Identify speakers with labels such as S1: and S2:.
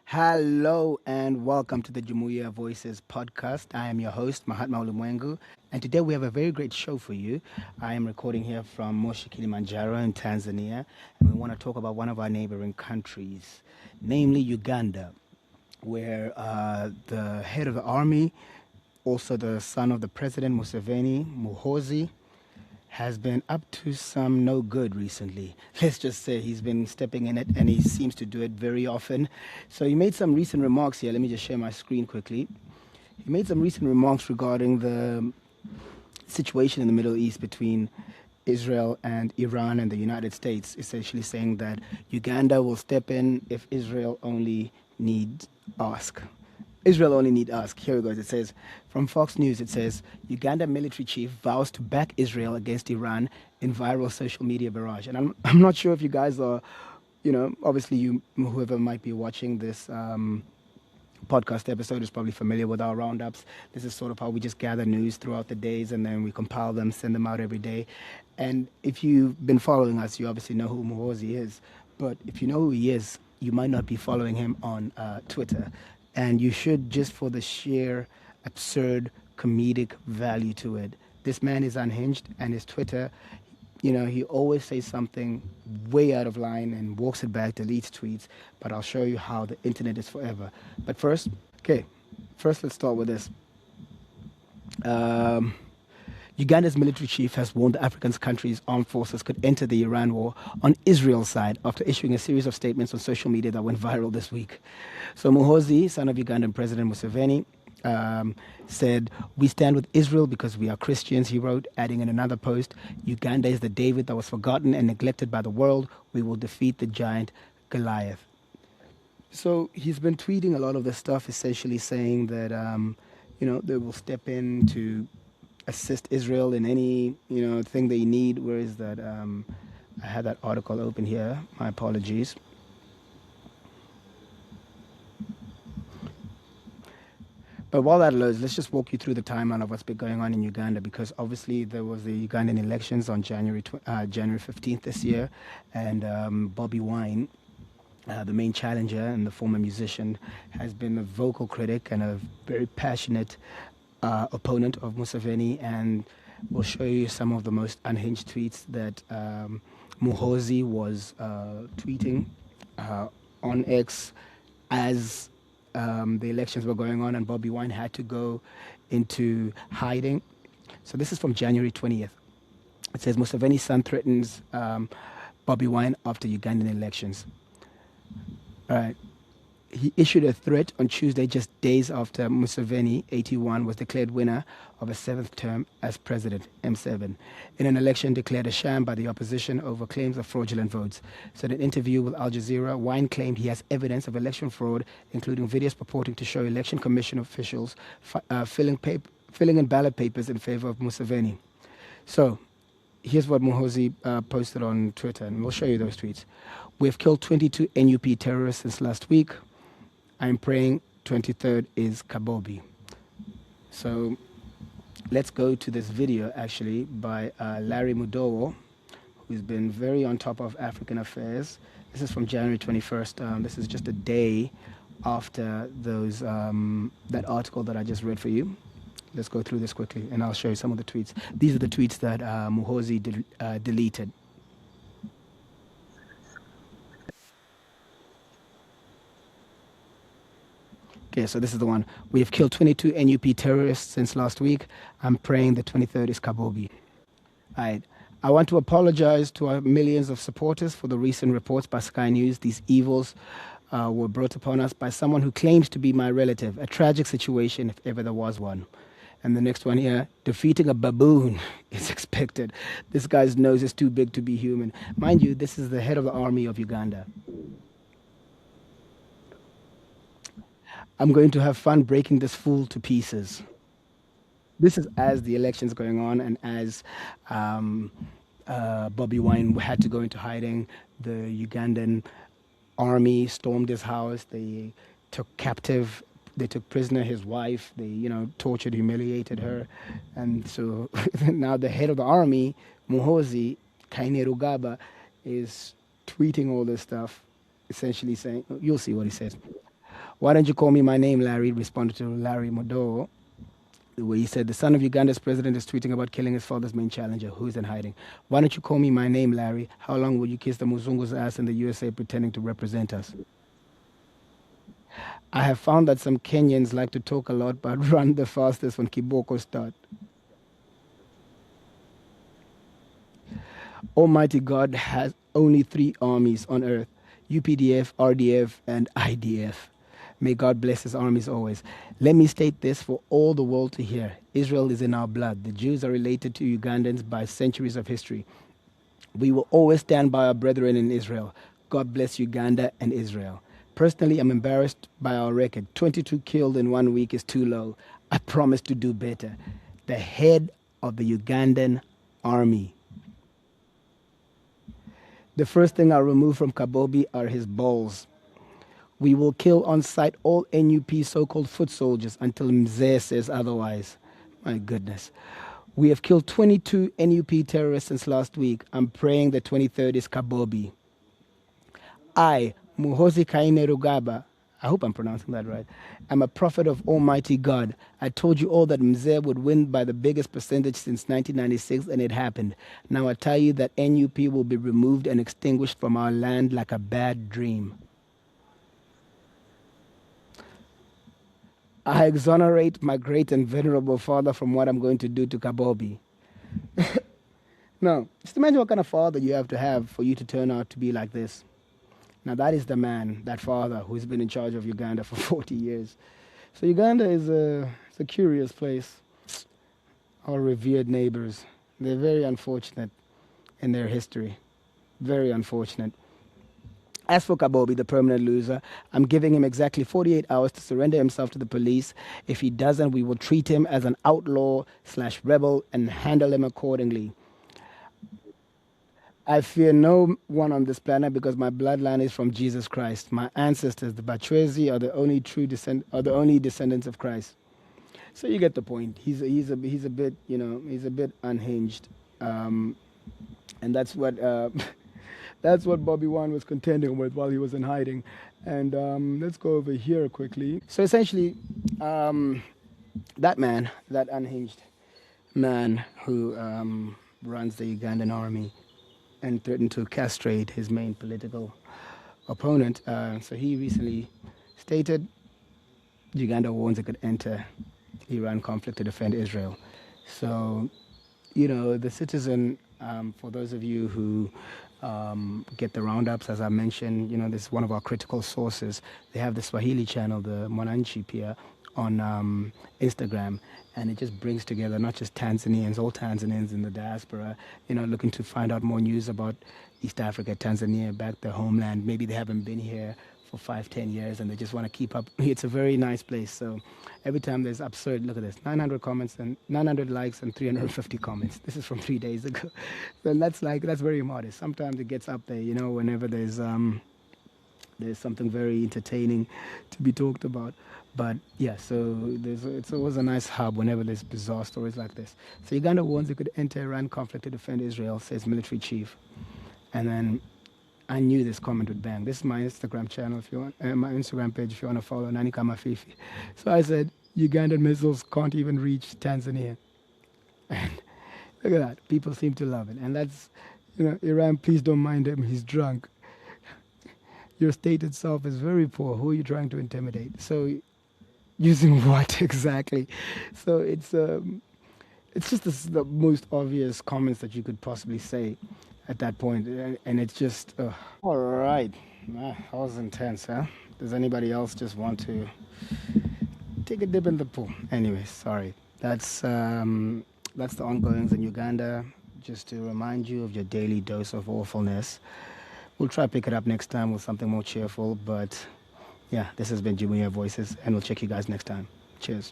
S1: Hello and welcome to the Jumuiya Voices podcast. I am your host, Mahatma Ulimwengu, and today we have a very great show for you. I am recording here from Moshi, Kilimanjaro in Tanzania, and we want to talk about one of our neighboring countries, namely Uganda, where the head of the army, also the son of the president, Museveni, Muhoozi, has been up to some no good recently. Let's just say he's been stepping in it and he seems to do it very often. So he made some recent remarks here. Let me just share my screen quickly. He made some recent remarks regarding the situation in the Middle East between Israel and Iran and the United States, essentially saying that Uganda will step in if Israel only needs ask. Israel only need ask. Here it goes. It says from Fox News. It says Uganda military chief vows to back Israel against Iran in viral social media barrage. And I'm not sure if you guys are, obviously you whoever might be watching this podcast episode is probably familiar with our roundups. This is sort of how we just gather news throughout the days and then we compile them, send them out every day. And if you've been following us, you obviously know who Muhoozi is. But if you know who he is, you might not be following him on Twitter. And you should, just for the sheer absurd comedic value to it. This man is unhinged, and his Twitter, he always says something way out of line and walks it back, deletes tweets. But I'll show you how the internet is forever. But first, let's start with this. Uganda's military chief has warned the African country's armed forces could enter the Iran war on Israel's side after issuing a series of statements on social media that went viral this week. So Muhoozi, son of Ugandan President Museveni, said, "We stand with Israel because we are Christians," he wrote, adding in another post, "Uganda is the David that was forgotten and neglected by the world. We will defeat the giant Goliath." So he's been tweeting a lot of this stuff, essentially saying that, they will step in to assist Israel in any, thing they need. Where is that? I had that article open here. My apologies. But while that loads, let's just walk you through the timeline of what's been going on in Uganda, because obviously there was the Ugandan elections on January 15th this year, and Bobby Wine, the main challenger and the former musician, has been a vocal critic and a very passionate opponent of Museveni, and we'll show you some of the most unhinged tweets that Muhoozi was tweeting on X as the elections were going on, and Bobby Wine had to go into hiding. So this is from January 20th. It says Museveni's son threatens Bobby Wine after Ugandan elections. All right. He issued a threat on Tuesday, just days after Museveni, 81, was declared winner of a seventh term as president, M7, in an election declared a sham by the opposition over claims of fraudulent votes. So in an interview with Al Jazeera, Wine claimed he has evidence of election fraud, including videos purporting to show election commission officials filling in ballot papers in favor of Museveni. So here's what Muhoozi posted on Twitter, and we'll show you those tweets. "We've killed 22 NUP terrorists since last week. I'm praying 23rd is Kabobi." So let's go to this video, actually, by Larry Mudowo, who's been very on top of African affairs. This is from January 21st. This is just a day after those that article that I just read for you. Let's go through this quickly, and I'll show you some of the tweets. These are the tweets that Muhoozi deleted. Okay, so this is the one. "We have killed 22 NUP terrorists since last week. I'm praying the 23rd is Kabobi." All right. "I want to apologize to our millions of supporters for the recent reports by Sky News. These evils were brought upon us by someone who claims to be my relative. A tragic situation if ever there was one." And the next one here, "Defeating a baboon is expected. This guy's nose is too big to be human." Mind you, this is the head of the army of Uganda. "I'm going to have fun breaking this fool to pieces." This is as the election's going on and as Bobby Wine had to go into hiding. The Ugandan army stormed his house. They took prisoner his wife. They, tortured, humiliated her. And so now the head of the army, Muhoozi Kainerugaba, is tweeting all this stuff, essentially saying, you'll see what he says. Why don't you call me my name, Larry? Responded to Larry Modo, where he said, the son of Uganda's president is tweeting about killing his father's main challenger, who is in hiding. Why don't you call me my name, Larry? How long will you kiss the Muzungu's ass in the USA pretending to represent us? I have found that some Kenyans like to talk a lot but run the fastest when Kiboko start. Almighty God has only three armies on earth: UPDF, RDF, and IDF. May God bless his armies always. Let me state this for all the world to hear. Israel is in our blood. The Jews are related to Ugandans by centuries of history. We will always stand by our brethren in Israel. God bless Uganda and Israel. Personally, I'm embarrassed by our record. 22 killed in 1 week is too low. I promise to do better. The head of the Ugandan army. The first thing I'll remove from Kabobi are his balls. We will kill on sight all NUP so-called foot soldiers until Mzee says otherwise. My goodness. We have killed 22 NUP terrorists since last week. I'm praying the 23rd is Kabobi. I, Muhoozi Rugaba, I hope I'm pronouncing that right, I'm a prophet of Almighty God. I told you all that Mzee would win by the biggest percentage since 1996, and it happened. Now I tell you that NUP will be removed and extinguished from our land like a bad dream. I exonerate my great and venerable father from what I'm going to do to Kabobi. No, just imagine what kind of father you have to have for you to turn out to be like this. Now that is the man, that father, who's been in charge of Uganda for 40 years. So Uganda is it's a curious place. Our revered neighbors, they're very unfortunate in their history. Very unfortunate. As for Kabobi, the permanent loser, I'm giving him exactly 48 hours to surrender himself to the police. If he doesn't, we will treat him as an outlaw/rebel and handle him accordingly. I fear no one on this planet because my bloodline is from Jesus Christ. My ancestors, the Bachwezi, are the only descendants of Christ. So you get the point. He's a bit, he's a bit unhinged, and that's what that's what Bobby Wine was contending with while he was in hiding. And let's go over here quickly. So essentially, that man, that unhinged man who runs the Ugandan army and threatened to castrate his main political opponent. So he recently stated Uganda warns it could enter Iran conflict to defend Israel. So, the citizen, for those of you who get the roundups, as I mentioned, this is one of our critical sources. They have the Swahili channel, the Mwananchi Pia, on Instagram, and it just brings together not just Tanzanians, all Tanzanians in the diaspora, looking to find out more news about East Africa, Tanzania, back their homeland. Maybe they haven't been here for 5-10 years and they just want to keep up. It's a very nice place. So every time there's absurd, look at this, 900 comments and 900 likes and 350 comments. This is from 3 days ago. So that's very modest. Sometimes it gets up there, whenever there's something very entertaining to be talked about. But yeah, so it's always a nice hub whenever there's bizarre stories like this. So Uganda warns it could enter Iran conflict to defend Israel, says military chief. And then I knew this comment would bang. This is my Instagram channel, if you want, my Instagram page, if you want to follow, Nani Kama Fifi. So I said, Ugandan missiles can't even reach Tanzania. And look at that. People seem to love it. And that's, Iran, please don't mind him. He's drunk. Your state itself is very poor. Who are you trying to intimidate? So using what exactly? So it's just the most obvious comments that you could possibly say at that point, and it's just all right. That was intense, huh? Does anybody else just want to take a dip in the pool? Anyway, sorry. That's the ongoings in Uganda. Just to remind you of your daily dose of awfulness. We'll try to pick it up next time with something more cheerful, but yeah, this has been Jumuiya Voices, and we'll check you guys next time. Cheers.